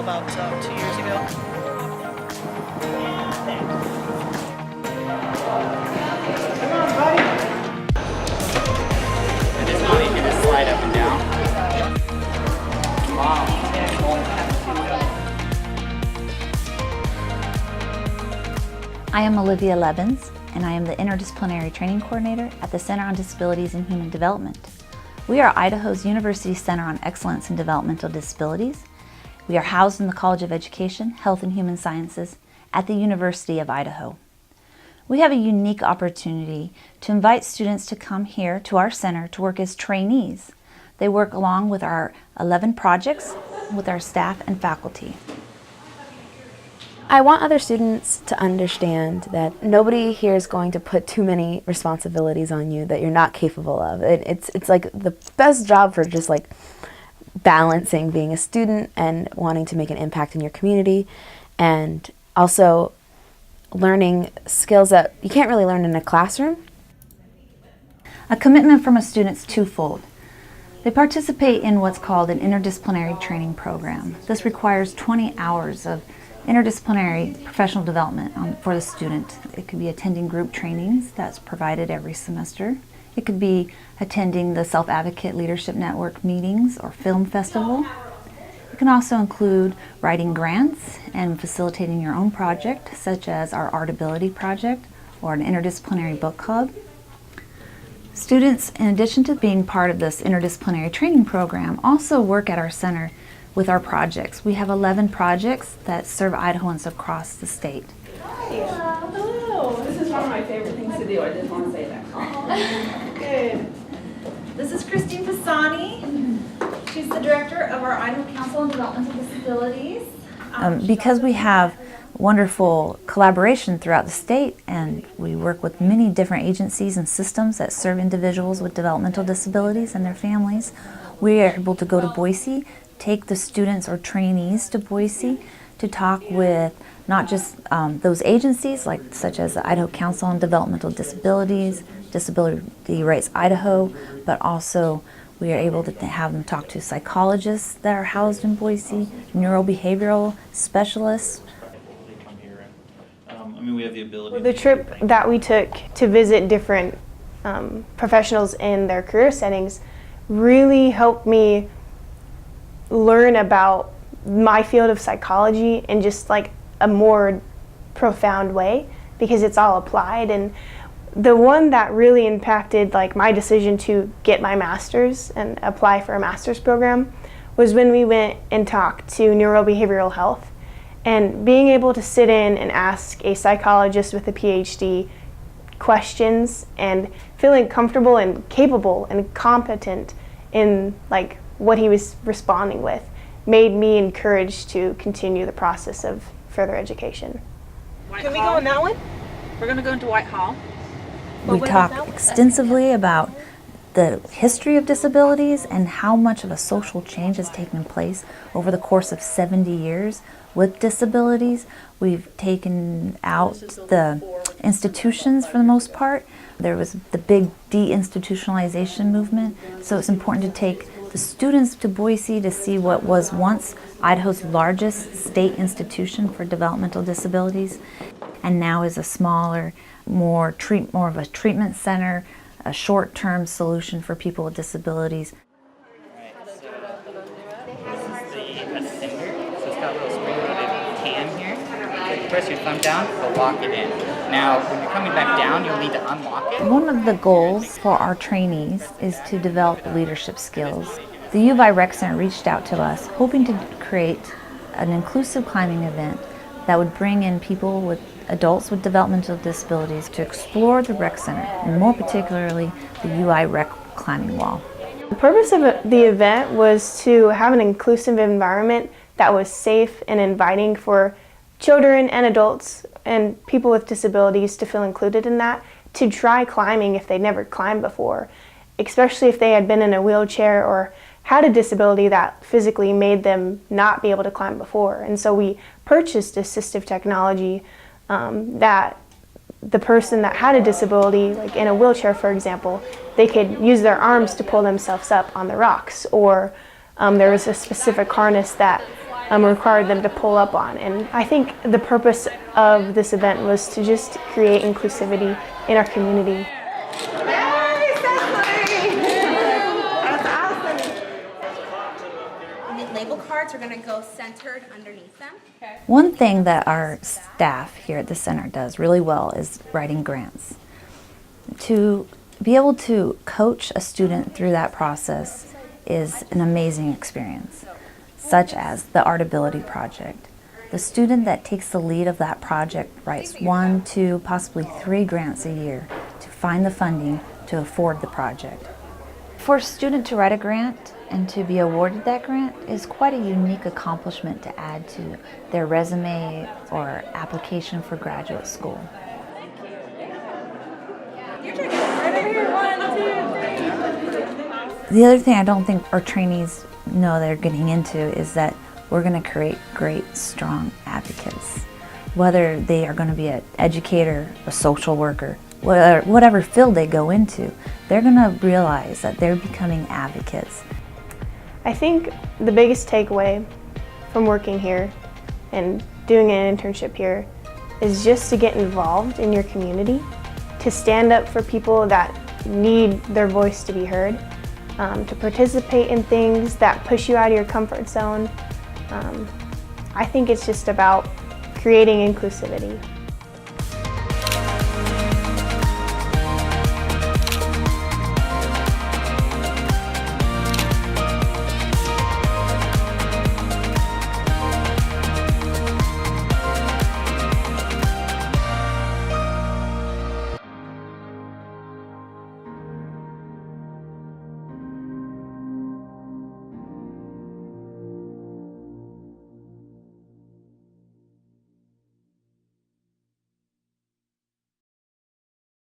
about 2 years ago. And this one, you can just slide up and down. Wow. I am Olivia Levins, and I am the Interdisciplinary Training Coordinator at the Center on Disabilities and Human Development. We are Idaho's University Center on Excellence in Developmental Disabilities. We are housed in the College of Education, Health and Human Sciences at the University of Idaho. We have a unique opportunity to invite students to come here to our center to work as trainees. They work along with our 11 projects with our staff and faculty. I want other students to understand that nobody here is going to put too many responsibilities on you that you're not capable of. It's like the best job for just like balancing being a student and wanting to make an impact in your community, and also learning skills that you can't really learn in a classroom. A commitment from a student is twofold. They participate in what's called an interdisciplinary training program. This requires 20 hours of interdisciplinary professional development for the student. It could be attending group trainings that's provided every semester. It could be attending the Self-Advocate Leadership Network meetings or film festival. It can also include writing grants and facilitating your own project, such as our Artability project or an interdisciplinary book club. Students, in addition to being part of this interdisciplinary training program, also work at our center with our projects. We have 11 projects that serve Idahoans across the state. Hello. This is one of my favorite things to do. I just want to say that. Good. This is Christine Pisani. She's the director of our Idaho Council on Developmental Disabilities. Because we have wonderful collaboration throughout the state, and we work with many different agencies and systems that serve individuals with developmental disabilities and their families, we are able to go to Boise, take the students or trainees to Boise to talk with not just those agencies such as the Idaho Council on Developmental Disabilities, Disability Rights Idaho, but also we are able to have them talk to psychologists that are housed in Boise, neurobehavioral specialists. We have the ability. The trip that we took to visit different professionals in their career settings really helped me learn about my field of psychology in just like a more profound way, because it's all applied. And the one that really impacted like my decision to get my master's and apply for a master's program was when we went and talked to neurobehavioral health, and being able to sit in and ask a psychologist with a PhD questions and feeling comfortable and capable and competent in like what he was responding with made me encouraged to continue the process of further education. Can we go in that one? We're going to go into Whitehall. We talk extensively about the history of disabilities and how much of a social change has taken place over the course of 70 years with disabilities. We've taken out the institutions for the most part. There was the big deinstitutionalization movement, so it's important to take the students to Boise to see what was once Idaho's largest state institution for developmental disabilities, and now is a smaller, more of a treatment center, a short-term solution for people with disabilities. This is the ascender, so it's got a little spring-loaded can here. So you press your thumb down to lock it in. Now, when you're coming back down, you'll need to unlock it. One of the goals for our trainees is to develop leadership skills. The U of I Rec Center reached out to us hoping to create an inclusive climbing event that would bring in adults with developmental disabilities to explore the rec center, and more particularly the UI Rec climbing wall. The purpose of the event was to have an inclusive environment that was safe and inviting for children and adults and people with disabilities to feel included in that, to try climbing if they'd never climbed before, especially if they had been in a wheelchair or had a disability that physically made them not be able to climb before. And so we purchased assistive technology that the person that had a disability, like in a wheelchair for example, they could use their arms to pull themselves up on the rocks, or there was a specific harness that required them to pull up on. And I think the purpose of this event was to just create inclusivity in our community. Label cards are going to go centered underneath them. One thing that our staff here at the center does really well is writing grants. To be able to coach a student through that process is an amazing experience, such as the Art Ability Project. The student that takes the lead of that project writes 1, 2, possibly 3 grants a year to find the funding to afford the project. For a student to write a grant and to be awarded that grant is quite a unique accomplishment to add to their resume or application for graduate school. The other thing I don't think our trainees know they're getting into is that we're going to create great, strong advocates. Whether they are going to be an educator, a social worker, whatever field they go into, they're going to realize that they're becoming advocates. I think the biggest takeaway from working here and doing an internship here is just to get involved in your community, to stand up for people that need their voice to be heard, to participate in things that push you out of your comfort zone. I think it's just about creating inclusivity.